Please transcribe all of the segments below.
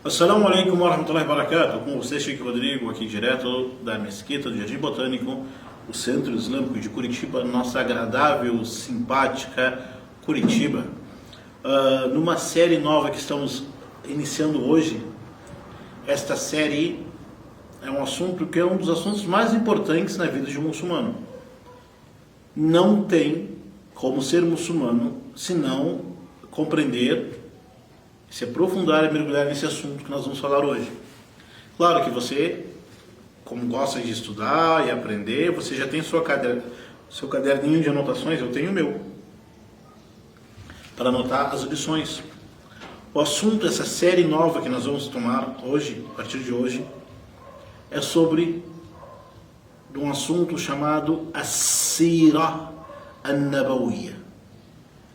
Assalamu alaikum wa rahmatullahi wa barakatuh. Com você, Sheikh Rodrigo, aqui direto da Mesquita do Jardim Botânico, o Centro Islâmico de Curitiba, nossa agradável, simpática Curitiba. Numa série nova que estamos iniciando hoje. Esta série é um assunto que é um dos assuntos mais importantes na vida de um muçulmano. Não tem como ser muçulmano se não compreender, se aprofundar e mergulhar nesse assunto que nós vamos falar hoje. Claro que você, como gosta de estudar e aprender, você já tem seu caderninho de anotações, eu tenho o meu, para anotar as lições. O assunto dessa série nova que nós vamos tomar hoje, a partir de hoje, é sobre um assunto chamado As-Sira An-Nabawiyya.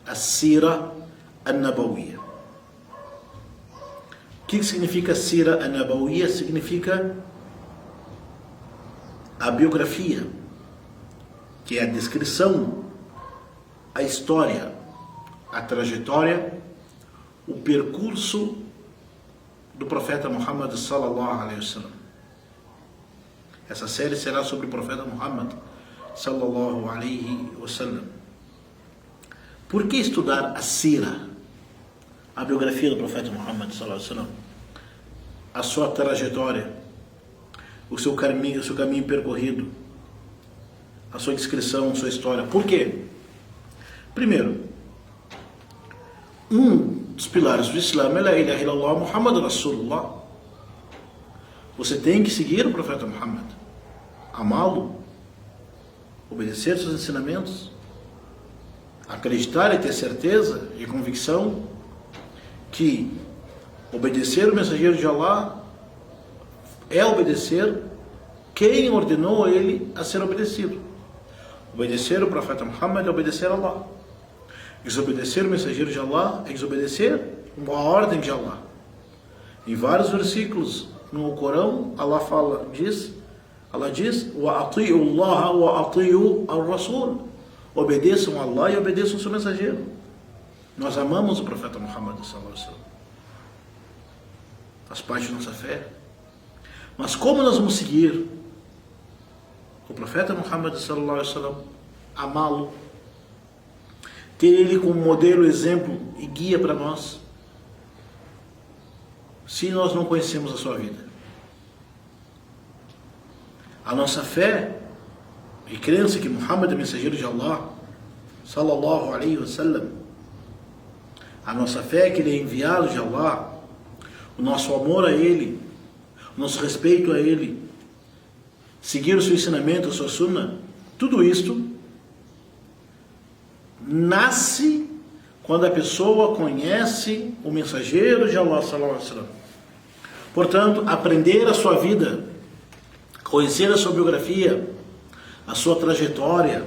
As-Sira An-Nabawiyya. O que significa Sira An-Nabawiyya? Significa a biografia, que é a descrição, a história, a trajetória, o percurso do profeta Muhammad sallallahu alaihi wasallam. Essa série será sobre o profeta Muhammad sallallahu alaihi wasallam. Por que estudar a Sira, a biografia do profeta Muhammad sallallahu alaihi wasallam, a sua trajetória, o seu caminho percorrido, a sua descrição, a sua história? Por quê? Primeiro, um dos pilares do Islã é La ilaha illallah Muhammad Rasulullah. Você tem que seguir o profeta Muhammad, amá-lo, obedecer seus ensinamentos, acreditar e ter certeza e convicção que obedecer o mensageiro de Allah é obedecer quem ordenou a ele a ser obedecido. Obedecer o profeta Muhammad é obedecer a Allah. Desobedecer o mensageiro de Allah é desobedecer a ordem de Allah. Em vários versículos no Corão, Allah diz, wa ati'u Allah wa ati'u ar-Rasul. Obedeçam a Allah e obedeçam o seu mensageiro. Nós amamos o profeta Muhammad sallallahu alaihi wasallam. Faz parte da nossa fé. Mas como nós vamos seguir o profeta Muhammad sallallahu alaihi wasallam, amá-lo, ter ele como modelo, exemplo e guia para nós, se nós não conhecemos a sua vida? A nossa fé e crença que Muhammad é mensageiro de Allah sallallahu alaihi wasallam, a nossa fé que ele é enviado de Allah, o nosso amor a ele, o nosso respeito a ele, seguir o seu ensinamento, a sua sunnah, tudo isto nasce quando a pessoa conhece o mensageiro de Allah sallallahu alaihi wasallam. Portanto, aprender a sua vida, conhecer a sua biografia, a sua trajetória,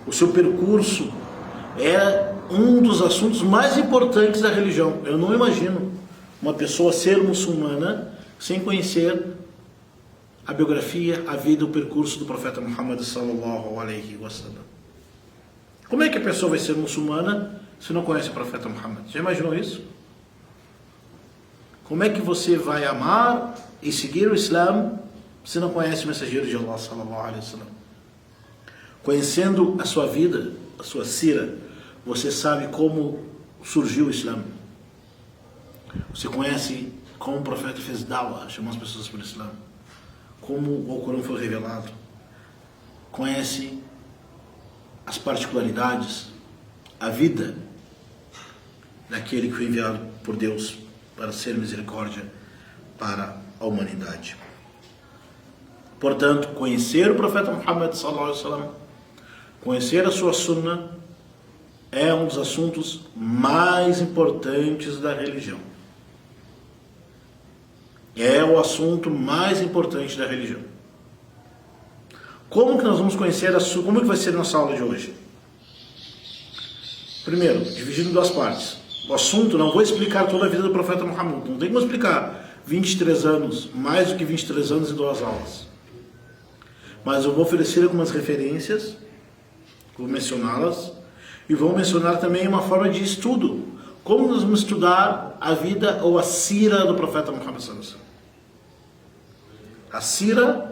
o seu percurso, é um dos assuntos mais importantes da religião. Eu não imagino uma pessoa ser muçulmana sem conhecer a biografia, a vida, o percurso do profeta Muhammad sallallahu alaihi wasallam. Como é que a pessoa vai ser muçulmana se não conhece o profeta Muhammad? Já imaginou isso? Como é que você vai amar e seguir o Islã se não conhece o mensageiro de Allah sallallahu alaihi wasallam? Conhecendo a sua vida, a sua sira, você sabe como surgiu o Islã. Você conhece como o profeta fez da'wah, chamou as pessoas para o Islã, como o Corão foi revelado. Conhece as particularidades, a vida daquele que foi enviado por Deus para ser misericórdia para a humanidade. Portanto, conhecer o profeta Muhammad sallallahu alaihi wasallam, conhecer a sua sunnah, é um dos assuntos mais importantes da religião. É o assunto mais importante da religião. Como que nós vamos conhecer como que vai ser a nossa aula de hoje? Primeiro, dividido em duas partes. O assunto, não vou explicar toda a vida do profeta Muhammad, não tem como explicar 23 anos, mais do que 23 anos em 2 aulas. Mas eu vou oferecer algumas referências, vou mencioná-las, e vou mencionar também uma forma de estudo, Como nós vamos estudar a vida ou a sira do profeta Muhammad sallallahu alaihi wasallam? A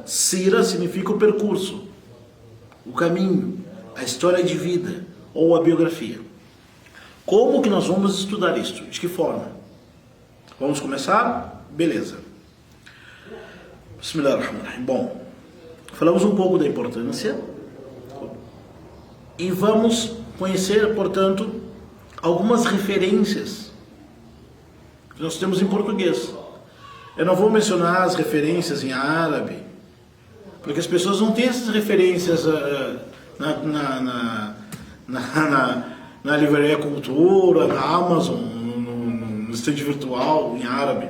sira significa o percurso, o caminho, a história de vida ou a biografia. Como que nós vamos estudar isso? De que forma? Vamos começar? Beleza. Bismillahirrahmanirrahim. Bom, falamos um pouco da importância e vamos conhecer, portanto, algumas referências que nós temos em português. Eu não vou mencionar as referências em árabe, porque as pessoas não têm essas referências na Livraria Cultura, na Amazon, no estande virtual em árabe,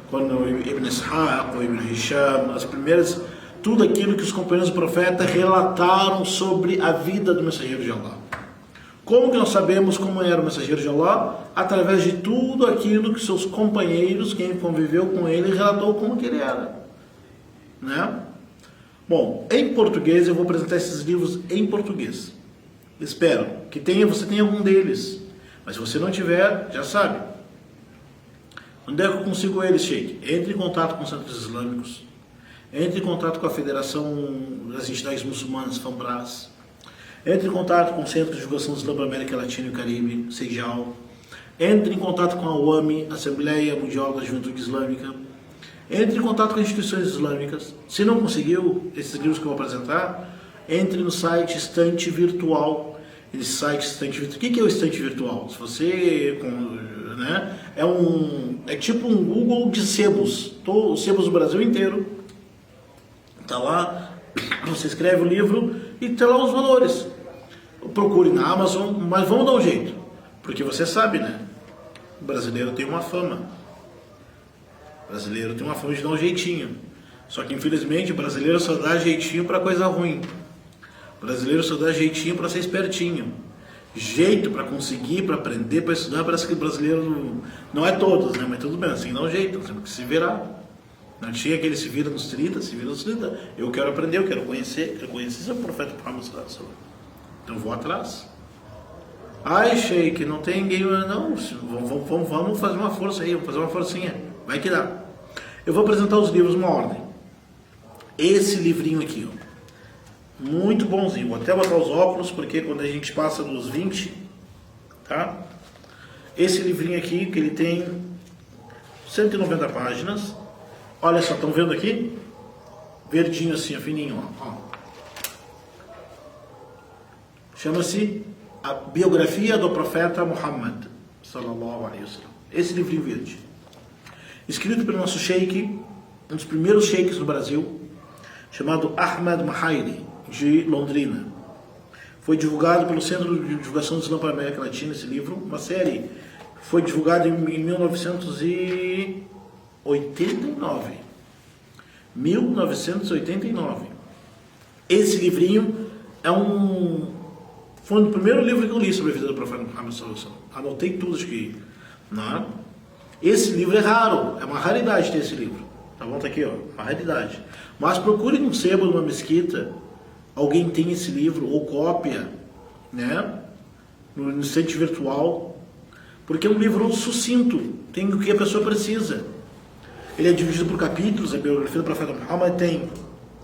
quando Ibn Ishaq, Ibn Hisham, as primeiras, tudo aquilo que os companheiros do profeta relataram sobre a vida do mensageiro de Allah. Como que nós sabemos como era o mensageiro de Allah? Através de tudo aquilo que seus companheiros, quem conviveu com ele, relatou como que ele era, né? Bom, em português eu vou apresentar esses livros em português. Espero que você tenha algum deles, mas se você não tiver, já sabe. Onde é que eu consigo eles, Sheikh? Entre em contato com os centros islâmicos, entre em contato com a Federação das Entidades Muçulmanas, FAMBRAS, entre em contato com o Centro de Divulgação do Islã para a América Latina e o Caribe, CEIJAL, entre em contato com a UAMI, Assembleia Mundial da Juventude Islâmica, entre em contato com instituições islâmicas. Se não conseguiu esses livros que eu vou apresentar, entre no site Estante Virtual. Esse site Estante Virtual. O que é o Estante Virtual? Se você, né, é tipo um Google de sebos. Os sebos do Brasil inteiro. Está lá, você escreve o livro e tem lá os valores. Procure na Amazon, mas vamos dar um jeito. Porque você sabe, né? O brasileiro tem uma fama. O brasileiro tem uma fama de dar um jeitinho. Só que infelizmente o brasileiro só dá jeitinho para coisa ruim. O brasileiro só dá jeitinho para ser espertinho. Jeito para conseguir, para aprender, para estudar, parece que o brasileiro não é todos, né? Mas tudo bem, assim dá um jeito, temos que se virar. Não tinha aquele se vira nos 30, se vira nos 30. Eu quero aprender, eu quero conhecer seu profeta Muhammad sallallahu alaihi wasallam. Então vou atrás. Ai, Sheikh, não tem ninguém, não. Vamos fazer uma força aí, vamos fazer uma forcinha. Vai que dá. Eu vou apresentar os livros numa ordem. Esse livrinho aqui, ó. Muito bonzinho. Vou até botar os óculos, porque quando a gente passa dos 20, tá? Esse livrinho aqui, que ele tem 190 páginas. Olha só, estão vendo aqui? Verdinho assim, fininho, ó. Chama-se A Biografia do Profeta Muhammad sallallahu alaihi wasallam. Esse livrinho verde. Escrito pelo nosso sheikh, um dos primeiros sheiks do Brasil, chamado Ahmad Mahairi, de Londrina. Foi divulgado pelo Centro de Divulgação do Islã para a América Latina, esse livro, uma série. Foi divulgado em 1989. 1989. Esse livrinho foi o primeiro livro que eu li sobre a vida do profeta Muhammad sallallahu alaihi wasallam. Anotei tudo aqui. Não? Esse livro é raro, é uma raridade ter esse livro. Tá bom? Tá aqui, ó, uma raridade. Mas procure num sebo, numa mesquita, alguém tem esse livro, ou cópia, né? No estante virtual, porque é um livro sucinto, tem o que a pessoa precisa. Ele é dividido por capítulos, a biografia do profeta Muhammad tem.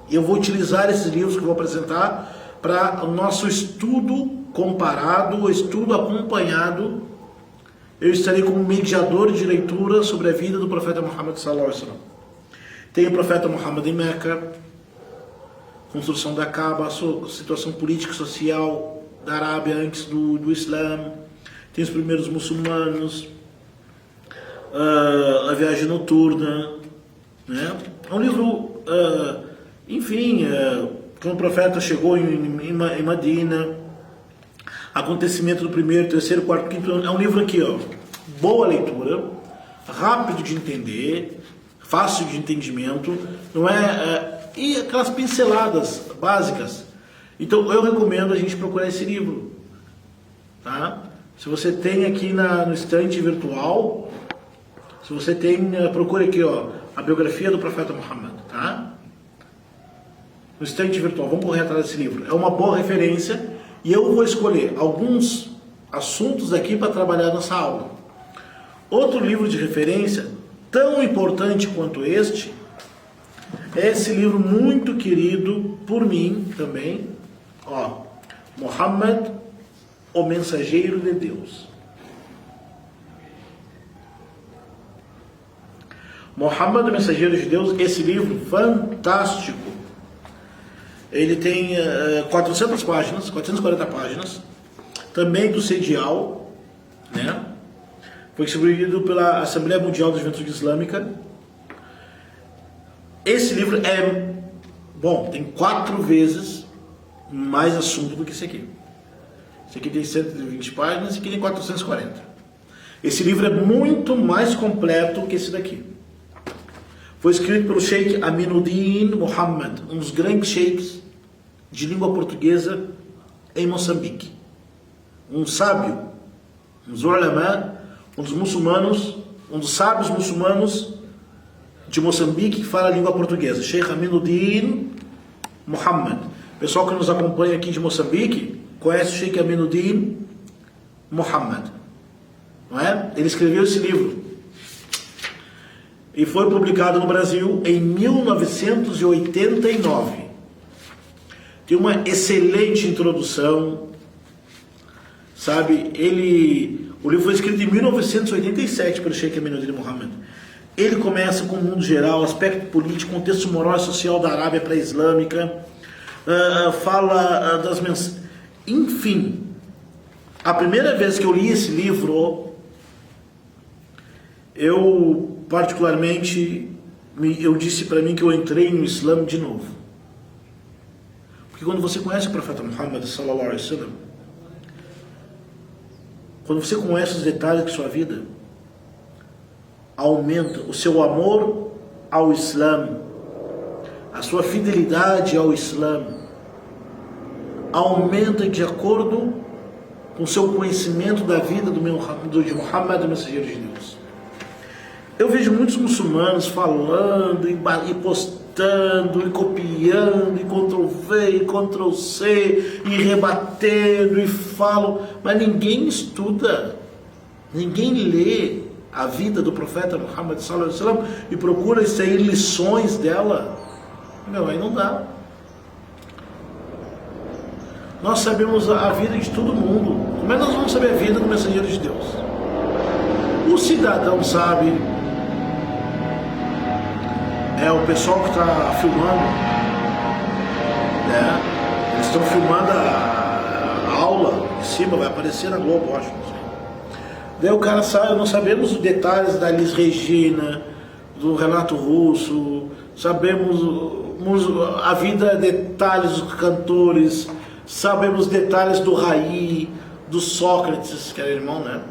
E eu vou utilizar esses livros que eu vou apresentar para o nosso estudo comparado, o estudo acompanhado. Eu estarei como mediador de leitura sobre a vida do profeta Muhammad sallallahu alaihi wasallam. Tem o profeta Muhammad em Meca, construção da Kaaba, a situação política e social da Arábia antes do Islã. Tem os primeiros muçulmanos, a viagem noturna, né? É um livro, enfim, quando o profeta chegou em Madina, acontecimento do primeiro, terceiro, quarto, quinto ano. É um livro aqui, ó, boa leitura, rápido de entender, fácil de entendimento, não é, e aquelas pinceladas básicas. Então eu recomendo a gente procurar esse livro, tá? Se você tem aqui no estante virtual, se você tem, procure aqui, ó, a biografia do profeta Muhammad, tá? No estante virtual, vamos correr atrás desse livro. É uma boa referência e eu vou escolher alguns assuntos aqui para trabalhar nessa aula. Outro livro de referência, tão importante quanto este, é esse livro muito querido por mim também, ó, Muhammad, o Mensageiro de Deus. Muhammad, o Mensageiro de Deus, esse livro fantástico. Ele tem 400 páginas, 440 páginas, também do Sedial, né? Foi distribuído pela Assembleia Mundial da Juventude Islâmica. Esse livro é, bom, tem 4 vezes mais assunto do que esse aqui. Esse aqui tem 120 páginas, esse aqui tem 440. Esse livro é muito mais completo que esse daqui. Foi escrito pelo Sheikh Aminuddin Muhammad, um dos grandes sheiks de língua portuguesa em Moçambique. Um sábio, um dos ulama, um dos muçulmanos, um dos sábios muçulmanos de Moçambique que fala a língua portuguesa. Sheikh Aminuddin Muhammad. O pessoal que nos acompanha aqui de Moçambique conhece o Sheikh Aminuddin Muhammad, não é? Ele escreveu esse livro e foi publicado no Brasil em 1989. Tem uma excelente introdução, sabe? O livro foi escrito em 1987 pelo Sheikh Aminuddin Muhammad. Ele começa com o mundo geral, aspecto político, contexto moral e social da Arábia pré-islâmica, fala das mensagens. Enfim, a primeira vez que eu li esse livro, eu particularmente, eu disse para mim que eu entrei no Islã de novo. Porque quando você conhece o profeta Muhammad sallallahu alaihi wasallam, quando você conhece os detalhes de sua vida, aumenta o seu amor ao Islã, a sua fidelidade ao Islã, aumenta de acordo com o seu conhecimento da vida de Muhammad, o Mensageiro de Deus. Eu vejo muitos muçulmanos falando e postando e copiando e Ctrl+V e Ctrl+C e rebatendo e falam, mas ninguém estuda, ninguém lê a vida do profeta Muhammad sallallahu alaihi wasallam e procura extrair lições dela. Meu, aí não dá. Nós sabemos a vida de todo mundo. Como é que nós vamos saber a vida do Mensageiro de Deus? O cidadão sabe. É o pessoal que está filmando, né? Eles estão filmando a aula em cima, vai aparecer na Globo, acho. Daí o cara sabe, nós sabemos os detalhes da Elis Regina, do Renato Russo, sabemos a vida, detalhes dos cantores, sabemos detalhes do Raí, do Sócrates, que era irmão, né?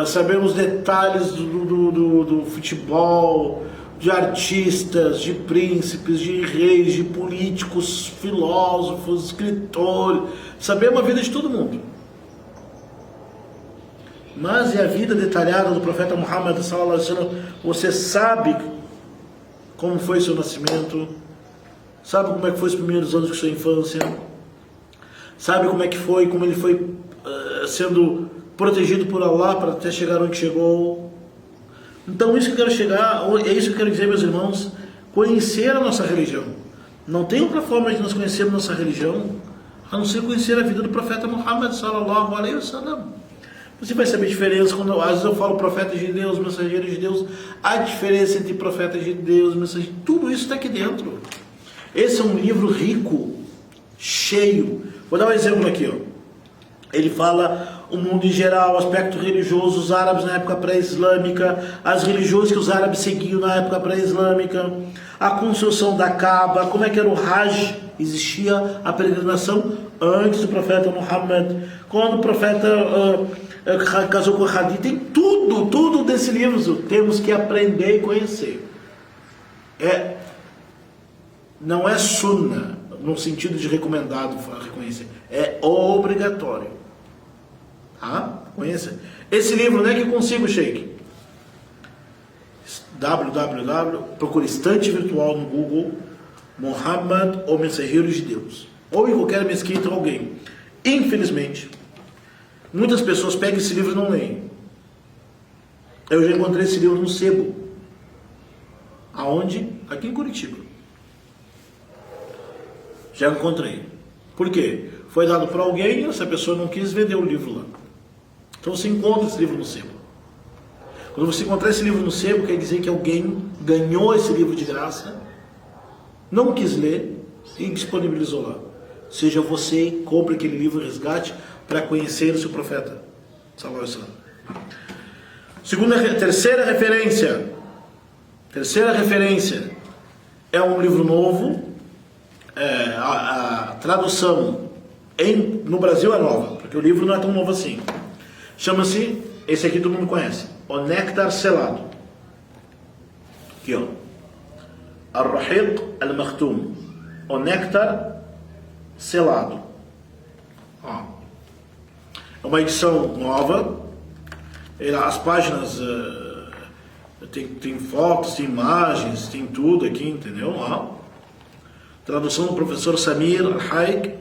Sabemos detalhes do futebol, de artistas, de príncipes, de reis, de políticos, filósofos, escritores. Sabemos a vida de todo mundo. Mas e a vida detalhada do profeta Muhammad sallallahu alaihi wasallam? Você sabe como foi seu nascimento, sabe como é que foi os primeiros anos de sua infância, sabe como é que foi, como ele foi sendo protegido por Allah para até chegar onde chegou. Então isso que eu quero chegar, é isso que eu quero dizer, meus irmãos, conhecer a nossa religião. Não tem outra forma de nós conhecermos nossa religião a não ser conhecer a vida do profeta Muhammad sallallahu alaihi wasallam. Você vai saber a diferença quando às vezes eu falo profeta de Deus, mensageiro de Deus, a diferença entre profeta de Deus, mensageiro, tudo isso está aqui dentro. Esse é um livro rico, cheio. Vou dar um exemplo aqui, ó. Ele fala o mundo em geral, o aspecto religioso, os árabes na época pré-islâmica, as religiões que os árabes seguiam na época pré-islâmica, a construção da Kaaba, como é que era o Hajj, existia a peregrinação antes do profeta Muhammad, quando o profeta casou com Khadija, tem tudo desse livro, temos que aprender e conhecer. Não é sunna, no sentido de recomendado reconhecer, é obrigatório. Tá? Conheça. Esse livro, onde é que eu consigo, Sheikh? Procure estante virtual no Google, Muhammad, o Mensageiro de Deus. Ou em qualquer mesquita ou alguém. Infelizmente, muitas pessoas pegam esse livro e não leem. Eu já encontrei esse livro no sebo. Aonde? Aqui em Curitiba. Já encontrei. Por quê? Foi dado para alguém e essa pessoa não quis vender o livro lá. Então você encontra esse livro no sebo. Quando você encontrar esse livro no sebo, quer dizer que alguém ganhou esse livro de graça, não quis ler e disponibilizou lá. Seja você, compre aquele livro, resgate, para conhecer o seu profeta. Terceira referência. Terceira referência é um livro novo. A tradução no Brasil é nova, porque o livro não é tão novo assim. Chama-se, esse aqui todo mundo conhece, O Néctar Selado. Aqui, ó. Ar-Rahiq Al-Makhtum. O Néctar Selado. Ó. É uma edição nova. As páginas tem fotos, tem imagens, tem tudo aqui, entendeu? Ó. Tradução do professor Samir Al-Haik,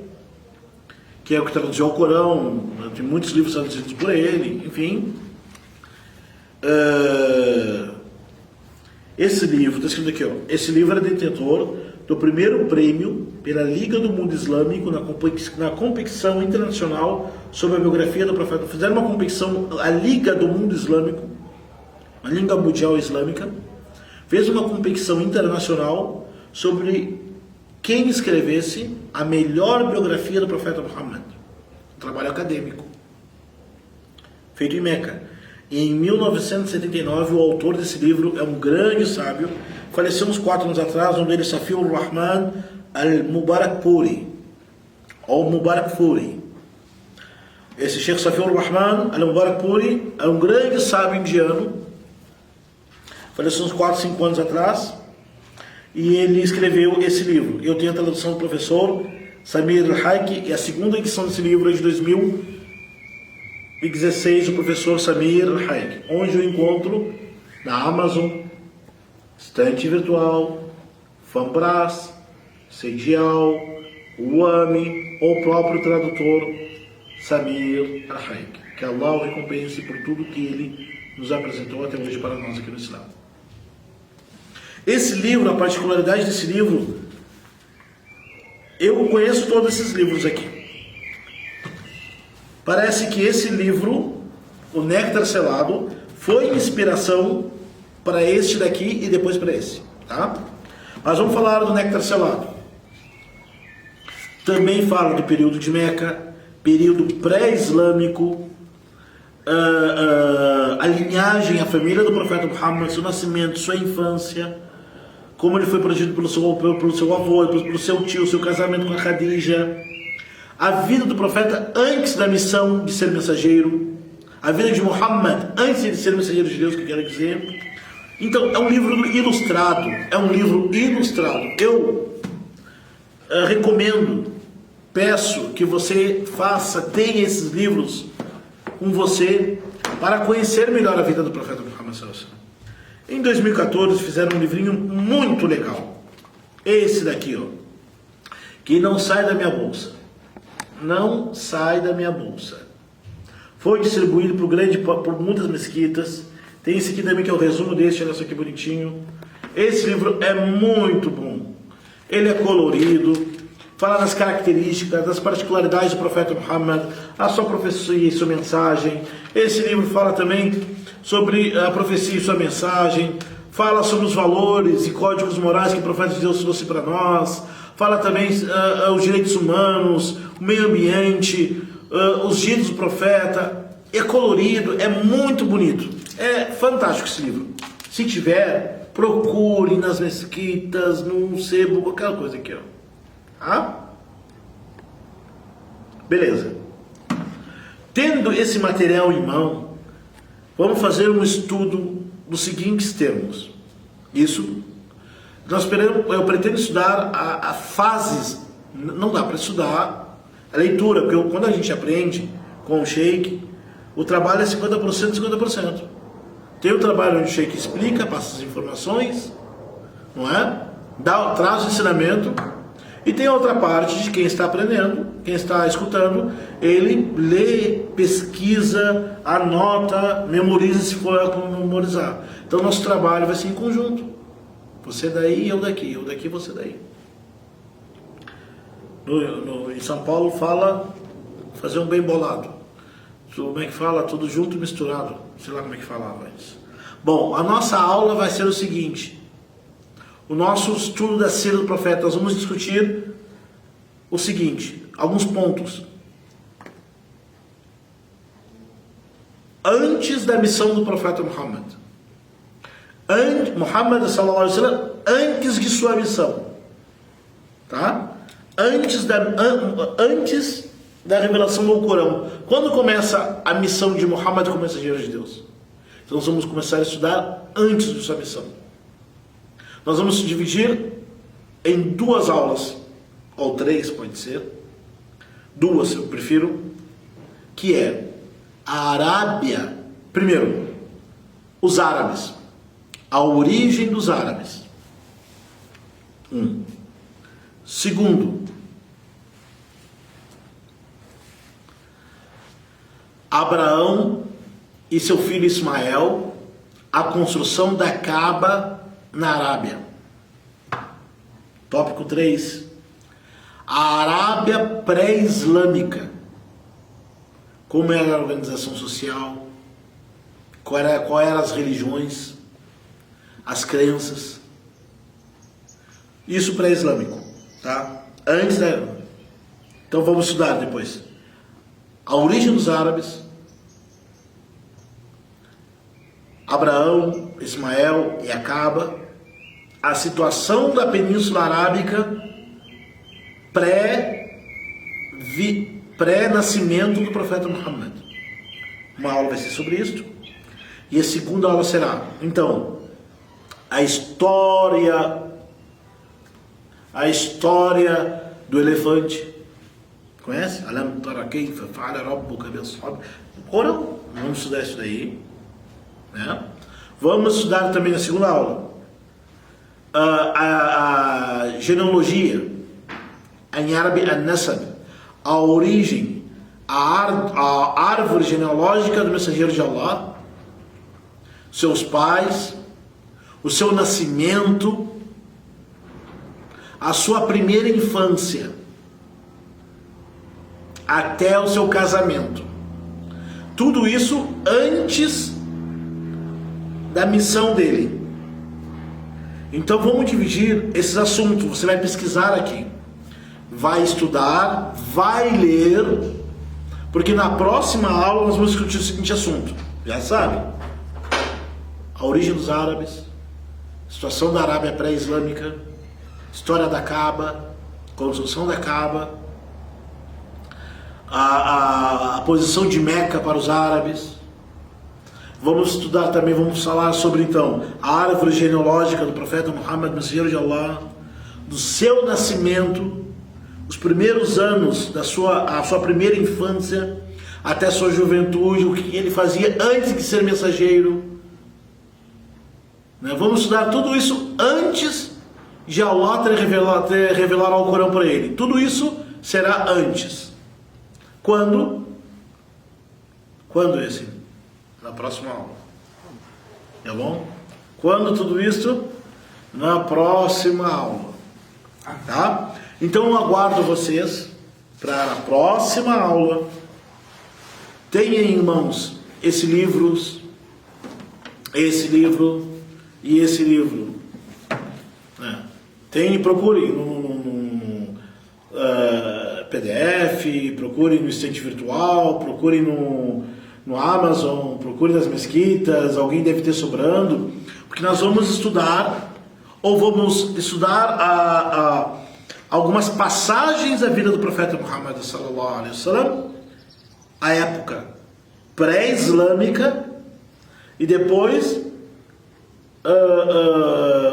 que é o que traduziu o Corão. Tem muitos livros traduzidos por ele, enfim. Esse livro, está escrito aqui, ó. Esse livro é detentor do primeiro prêmio pela Liga do Mundo Islâmico na competição internacional sobre a biografia do profeta. Fizeram uma competição, a Liga do Mundo Islâmico, a Liga Mundial Islâmica, fez uma competição internacional sobre quem escrevesse a melhor biografia do profeta Muhammad. Um trabalho acadêmico, feito em Meca. E em 1979, o autor desse livro é um grande sábio, faleceu uns 4 anos atrás, o nome dele é Safiur Rahman Al-Mubarakpuri, ou Mubarakpuri. Esse Sheikh Safiur Rahman Al-Mubarakpuri é um grande sábio indiano, faleceu uns 4, 5 anos atrás, e ele escreveu esse livro. Eu tenho a tradução do professor Samir Al-Haik, e a segunda edição desse livro é de 2016, o professor Samir Al-Haik, onde eu encontro na Amazon, Estante Virtual, Fanbras, Seidial, Wami, ou o próprio tradutor Samir Al-Haik. Que Allah o recompense por tudo que ele nos apresentou até hoje para nós aqui no Islã. Esse livro, a particularidade desse livro, eu conheço todos esses livros aqui. Parece que esse livro, O Néctar Selado, foi inspiração para este daqui e depois para esse, tá? Mas vamos falar do Néctar Selado. Também fala do período de Meca, período pré-islâmico, a linhagem, a família do profeta Muhammad, seu nascimento, sua infância, como ele foi protegido pelo seu avô, pelo seu tio, seu casamento com a Khadija, a vida do profeta antes da missão de ser mensageiro, a vida de Muhammad antes de ser mensageiro de Deus, que eu quero dizer. Então, é um livro ilustrado, Eu recomendo, peço que você tenha esses livros com você para conhecer melhor a vida do profeta Muhammad sallallahu alaihi wasallam. Em 2014 fizeram um livrinho muito legal. Esse daqui, ó, que não sai da minha bolsa. Não sai da minha bolsa. Foi distribuído por muitas mesquitas. Tem esse aqui também que é o resumo desse, olha só que bonitinho. Esse livro é muito bom. Ele é colorido, fala das características, das particularidades do profeta Muhammad, a sua profecia e sua mensagem. Esse livro fala também sobre a profecia e sua mensagem, fala sobre os valores e códigos morais que o profeta de Deus trouxe para nós, fala também os direitos humanos, o meio ambiente, os ditos do profeta. É colorido, é muito bonito, é fantástico esse livro. Se tiver, procure nas mesquitas, no sebo, qualquer coisa aqui, ó. Ah? Beleza. Tendo esse material em mão, vamos fazer um estudo dos seguintes termos. Eu pretendo estudar a fases. Não dá para estudar a leitura, porque quando a gente aprende com o Sheikh, o trabalho é 50%, 50%. Tem o trabalho onde o Sheikh explica, passa as informações, não é? Traz o ensinamento. E tem outra parte de quem está aprendendo, quem está escutando, ele lê, pesquisa, anota, memoriza se for memorizar. Então nosso trabalho vai ser em conjunto. Você daí, eu daqui, você daí. Em São Paulo fala fazer um bem bolado. Como é que fala? Tudo junto e misturado. Sei lá como é que falava isso. Bom, a nossa aula vai ser o seguinte. O nosso estudo da Sira do Profeta, nós vamos discutir o seguinte, alguns pontos. Antes da missão do Profeta Muhammad. Muhammad sallallahu alaihi wasallam, antes de sua missão. Tá? Antes da revelação do Corão. Quando começa a missão de Muhammad como mensageiro de Deus? Então nós vamos começar a estudar antes de sua missão. Nós vamos dividir em 2 aulas, ou 3 pode ser, 2 eu prefiro, que é a Arábia, primeiro, os árabes, a origem dos árabes. 1. Segundo, Abraão e seu filho Ismael, a construção da Kaaba na Arábia. Tópico 3. A Arábia pré-islâmica. Como era a organização social, qual eram as religiões, as crenças. Isso pré-islâmico, tá? Então vamos estudar depois. A origem dos árabes, Abraão, Ismael e a Kaaba, a situação da Península Arábica pré-nascimento do profeta Muhammad. Uma aula vai ser sobre isso. E a segunda aula será, então, a história do elefante. Conhece? Alam tara kayfa fa'ala rabbuka bi-ashab. Corão. Vamos estudar isso daí. Né? Vamos estudar também na segunda aula a genealogia, em árabe an-nasab, a origem, a árvore genealógica do mensageiro de Allah, seus pais, o seu nascimento, a sua primeira infância, até o seu casamento. Tudo isso antes da missão dele. Então vamos dividir esses assuntos. Você vai pesquisar aqui, vai estudar, vai ler, porque na próxima aula nós vamos discutir o seguinte assunto. Já sabe? A origem dos árabes, situação da Arábia pré-islâmica, história da Kaaba, construção da Kaaba, a posição de Meca para os árabes. Vamos estudar também, vamos falar sobre então a árvore genealógica do profeta Muhammad, mensageiro de Allah, do seu nascimento, os primeiros anos a sua primeira infância, até a sua juventude, o que ele fazia antes de ser mensageiro. Vamos estudar tudo isso antes de Allah ter revelado ao Corão para ele. Tudo isso será antes. Quando? Quando esse? Na próxima aula. Tá bom? Quando tudo isso? Na próxima aula. Tá? Então eu aguardo vocês para a próxima aula. Tenha em mãos esse livro e esse livro. Procure no PDF, procure no estante virtual, procure no Amazon, procure nas mesquitas, alguém deve ter sobrando, porque nós vamos estudar, algumas passagens da vida do profeta Muhammad sallallahu alaihi wasallam, a época pré-islâmica, e depois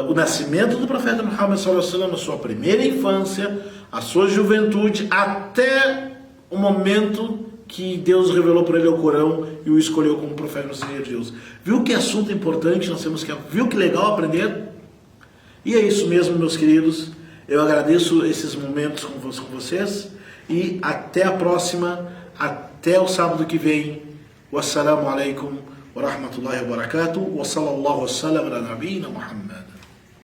o nascimento do profeta Muhammad sallallahu alaihi wasallam, a sua primeira infância, a sua juventude, até o momento que Deus revelou para ele o Corão e o escolheu como profeta mensageiro de Deus. Viu que assunto importante nós temos que... Viu que legal aprender? E é isso mesmo, meus queridos. Eu agradeço esses momentos com vocês e até a próxima, até o sábado que vem. Wassalamu alaikum wa rahmatullahi wa barakatuh wa sallallahu wa sallam ala nabiyina Muhammad.